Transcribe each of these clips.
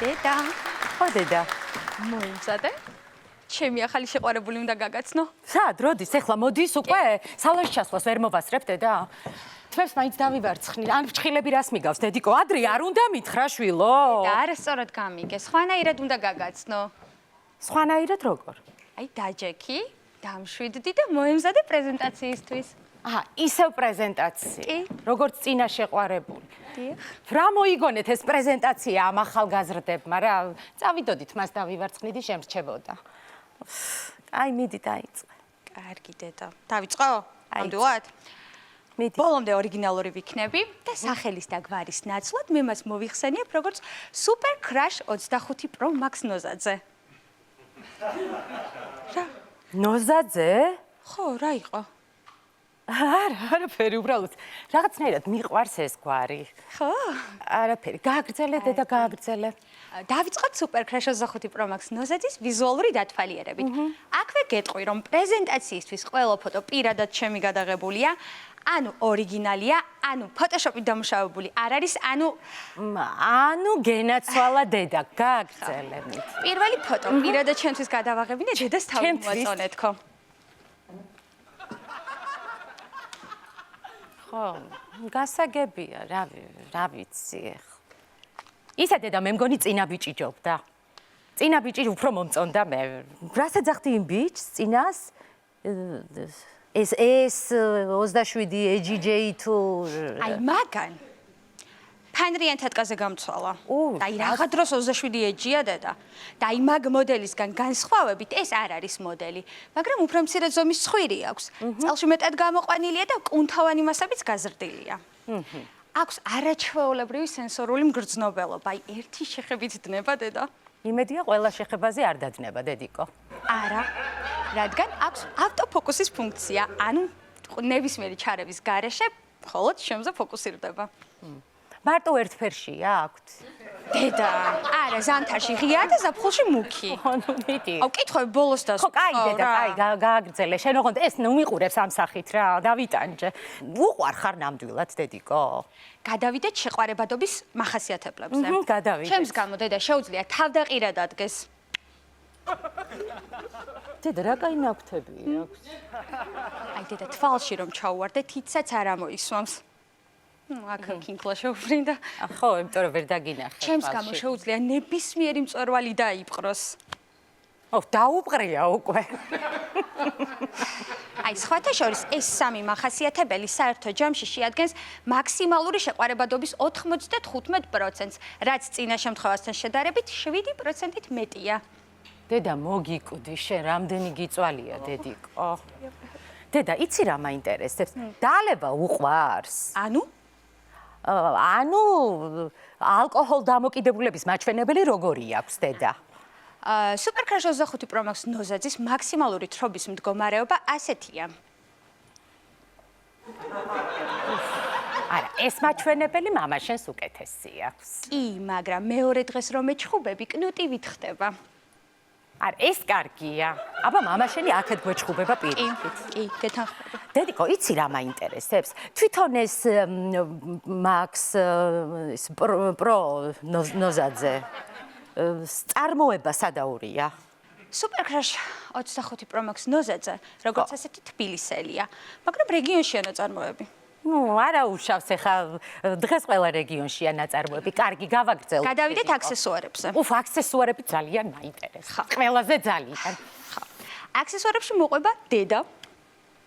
დედა. ხო დედა. მოიმზადე? ჩემი ახალი შეყვარებული უნდა გაგაცნო. სად როდის? ეხლა მოდის უკვე? სალონში ჩასვლას ვერ მოვასწრებ დედა. თვებს მაინც დავივარცხნი. ან ფრჩხილები რას მიგავს დედიკო? ადრე არ უნდა მითხრა შვილო. და არასწორად გამიგე. სხვანაირად უნდა გაგაცნო. სხვანაირად როგორ? აი დაჯექი, დამშვიდდი და მოემზადე პრეზენტაციისთვის. აჰა, ისევ პრეზენტაცია. კი. როგორც წინა შეყვარებული. დიახ. რა მოიგონეთ ეს პრეზენტაცია ამ ახალგაზრდებმა რა? წავიდოდით მას დავივარცხნიდი შემრჩებოდა. აი მიდი დაიწყე. კარგი დედა. დავიწყო? ამდულად? მიდი. ბოლომდე ორიგინალური ვიქნები და სახელის და გვარის ნაცვლად მე მას მოვიხსენიებ როგორც Super Crush 25 Pro Max ნოზაძე. რა? ნოზაძე? ხო, რა იყო? არაფერი უბრალოდ რაღაცნაირად მიყვარს ეს გვარი. ხო? არაფერი. გააგრძელე დედა, გააგრძელე. დავიწყოთ Super Crush 25 Pro Max ნოზაძის ვიზუალური დათვალიერებით. აქვე გეტყვი, რომ პრეზენტაციისთვის ყველა ფოტო პირადად ჩემი გადაღებულია, ანუ ორიგინალია, ანუ ფოტოშოპით დამუშავებული არ არის, ანუ გენაცვალა დედა, გააგრძელე. პირველი ფოტო პირადად ჩემთვის გადავაღებინე, დედას თავი მოაწონეთქო. ხო, გასაგებია, რა ვიცი ეხლა. ისა დედა მე მგონი წინა ბიჭი ჯობდა. წინა ბიჭი უფრო მომწონდა მე. რას ეძახდი იმ ბიჭს წინას? ეს 27 AGJ თუ აი მაგან ფანრიან თატკაზე გამცვალა. და აი რაღა დროს 27 ეჯია დედა. და აი მაგ მოდელისგან განსხვავებით ეს არ არის მოდელი, მაგრამ უფრო მცირე ზომის ცხვირი აქვს. წელში მეტად გამოყვანილია და კუნთოვანი მასებიც გაზრდილია. აქვს არაჩვეულებრივი სენსორული მგრძნობელობა. აი ერთი შეხებით დნება დედა. იმედია ყველა შეხებაზე არ დადნება დედიკო. არა, რადგან აქვს ავტოფოკუსის ფუნქცია, ანუ ნებისმიერი ჩარების გარეშე მხოლოდ შემზე ფოკუსირდება. მარტო ერთ ფერშია აქვთ. დედა, არა, ზამთარში ღია და ზაფხულში მუქი. ანუ მიდი. აუ, კითხავ ბოლოს და ხო, კაი დედა, კაი, გააგრძელე. შენ ოღონდ ეს მიყურებს ამ სახით რა, დავიტანჯე. უყვარ ხარ ნამდვილად დედიკო? გადავიდეთ შეყვარებადობის მახასიათებლებზე. გადავიდეთ. ჩემს გამო დედა შეუძლია თავდაყირად ადგეს. დედა, რა კაი ნაკვთები აქვს? აი დედა, თვალში რომ ჩაუვარდე, თითსაც არ ამოისვამს. აქ კინკლა შეუფრინდა. ხო, იმიტომ რომ ვერ დაგინახე. ჩემს გამო შეუძლია ნებისმიერი მწვერვალი დაიპყროს. ო, დაუპყრია უკვე. აი, სხვათა შორის ეს სამი მახასიათებელი საერთო ჯამში შეადგენს მაქსიმალური შეყვარებადობის 95%-ს, რაც წინა შემთხვევასთან შედარებით 7%-ით მეტია. დედა, მოგიკვდი, შენ რამდენი გიწვალია, დედიკო? დედა, იცი რა მაინტერესებს? დალება უყვარს. ანუ ალკოჰოლ დამოკიდებულების მაჩვენებელი როგორი აქვს, დედა? Super Crush 25 Pro Max ნოზაძის მაქსიმალური თრობის მდგომარეობა ასეთია. არა, ეს მაჩვენებელი მამაშენს უკეთესი აქვს. კი, მაგრამ მეორე დღეს რომ ეჩხუბები, კნუტივით ხდება. არა, ეს კარგია. აბა მამაშენი აქეთ გვეჩხუბება პირიქით. კი, გეთანხმები. დედიკო, იცი რა მაინტერესებს? თვითონ ეს Max Pro ნოზაძე წარმოება სადაურია? Super Crush 25 Pro Max ნოზაძე, როგორც ასეთი თბილისელია, მაგრამ რეგიონშია ნაწარმოები. არა უშავს ახლა დღეს ყველა რეგიონშია ნაწარმოები. კარგი, გავაგრძელოთ. გადავიდეთ აქსესუარებზე. აქსესუარები ძალიან მაინტერესებს. ყველაზე ძალიან. აქსესუარებში მოყვება დედა.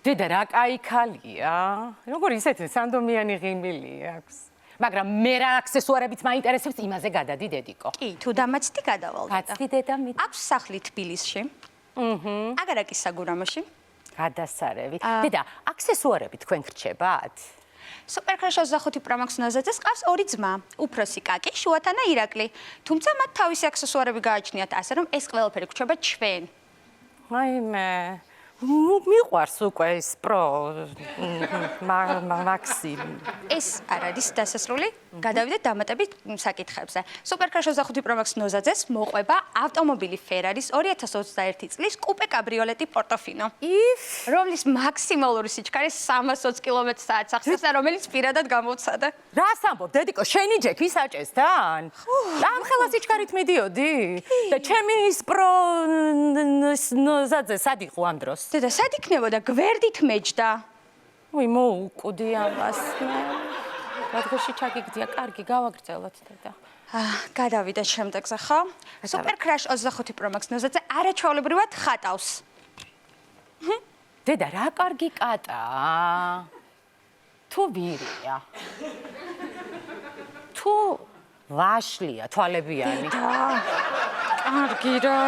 დედა რა კაი ქალია. როგორ ისეთი სანდომიანი ღიმილი აქვს. მაგრამ მე რა აქსესუარებიც მაინტერესებს, იმაზე გადადი დედიკო. კი, თუ დამაცდი გადავალ დედა. გაცდი დედა მიდი. აქვს სახლი თბილისში. აგარაკის საგურამოში. გადასარევი. დედა, აქსესუარები თქვენ გრჩებათ? Super Crush 25 Pro Max ნოზაძეს ყავს ორი ძმა, უფროსი კაკი, შუათანა ირაკლი. თუმცა მათ თავისი აქსესუარები გააჩნიათ, ასე რომ ეს ყველაფერი გრჩება ჩვენ. აი მე, მიყვარს უკვე ეს პრო მაქსი. ეს არ არის დასასრული. გადავიდეთ დამატებით საკითხებზე. Super-Crash 25 Pro Max ნოზაძეს მოყვება ავტომობილი Ferraris 2021 წლის კუპე კაბრიოლეტი Portofino. რომლის მაქსიმალური სიჩქარე 320 კმ/სთ ახსოვს და რომელიც პირადად გამოვცადა. რას ამბობ, დედიკო, შენი ჯექი საჭეს თან? ამ ხელა სიჩქარით მიდიოდი? და ჩემი ის პრო ნოზაძე სად იყო ამ დროს? დედა, სად იქნებოდა? გვერდით მეჯდა. უი, მოუკვდი ამას მე. რადგანში ჩაგიგდია, კარგი, გავაგრძელოთ დედა. გადავიდეთ შემდეგზე, ხო? Super-Crash 25 Pro Max ნოზაძე არაჩვეულებრივად ხატავს. დედა, რა კარგი კატაა. თუ ვირია. თუ ვაშლია, თვალებიანი. კარგი რა.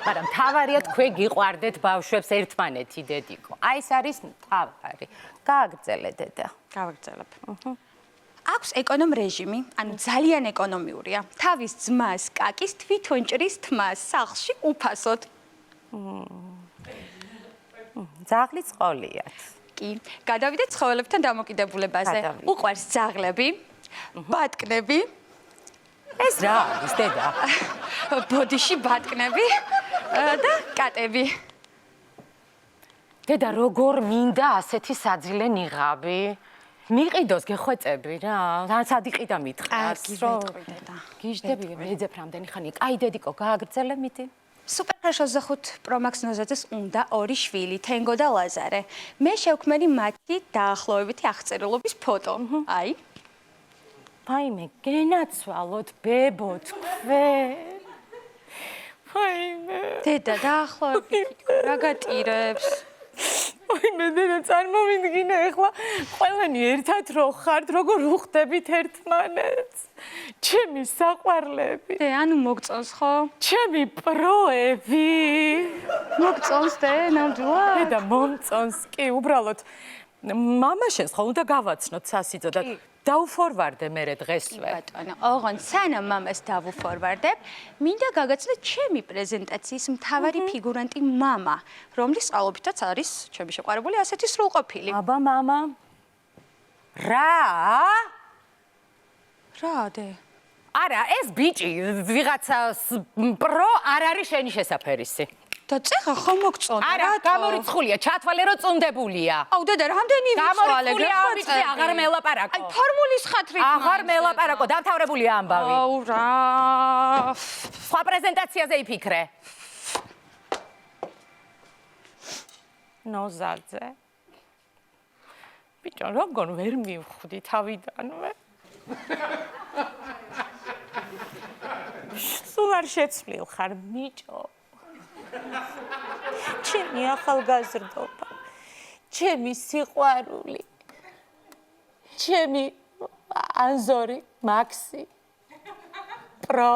მაგრამ თავარია თქვენ გიყვარდეთ ბავშვებს ერთმანეთი, დედიკო. აი ეს არის თავარი. გააგრძელე დედა. გავაგრძელებ. აქვს ეკონომ რეჟიმი, ანუ ძალიან ეკონომიურია. თავის ძმას, კაკის თვითონ ჭრის თმას სახლში უფასოდ. ძაღლი წყოლიათ. კი, გადავიდეთ ცხოველებთან დამოკიდებულებაზე. უყვარს ძაღლები, ბატკნები. ეს რა არის, დედა? ბოდიში ბატკნები და კატები. დედა, როგორ მინდა ასეთი საძილე ნიღაბი? მიყიდოს გეხვეწები რა. სად იყიდა მითხრას, რომ გიждები მეძებ რამდენი ხანი. აი დედიკო, გააგრძელე მიდი. Super-Crash 25 Pro Max ნოზაძეს უნდა ორი შვილი, თენგო და ლაზარე. მე შევქმნი მათი დაახლოებითი აღწერილობის ფოტო. აი. ფაიმე, გენაცვალოთ ბებო თქვენ. ფაიმე. დედა, დაახლოებით რა გატირებს? ფაიმე, დედა, წარმოვიდგინე ახლა ყველანი ერთად რო ხართ, როგორ უხდებით ერთმანეთს. ჩემი საყვარლები. ანუ მოგწონს ხო? ჩემი პროები. მოგწონს ნამდვილად? დედა, მომწონს კი, უბრალოდ მამაშენს ხო უნდა გავაცნოთ სასიძო და დაუფორვარდე მე დღესვე. ბატონო, ოღონდ სანამ მამას დავუფორვარდებ, მინდა გაგაცნოთ ჩემი პრეზენტაციის მთავარი ფიგურანტი მამა, რომლის წყალობითაც არის ჩემი შეყვარებული ასეთი სრულყოფილი. აბა მამა. რა? რადე? არა, ეს ბიჭი ვიღაცას პრო არ არის შენი შესაფერისი. და წეხა ხომ მოგწონდა? არა, გამორიცხულია, ჩათვალე რომ წუნდებულია. აუ დედა, რამდენი ვიცვალე? გამორიცხულია, აღარ მელაპარაკო. აი, ფორმულის ხათრით. აღარ მელაპარაკო, დამთავრებულია ამბავი. აუ რა. სხვა პრეზენტაციაზე იფიქრე. ნოზაძე. ბიჭო, როგორ ვერ მივხვდი თავიდანვე? სულ არ შეცვლილ ხარ, ბიჭო. ჩემი ახალგაზრდობა, ჩემი სიყვარული, ჩემი ანზორი, მაქსი, პრო.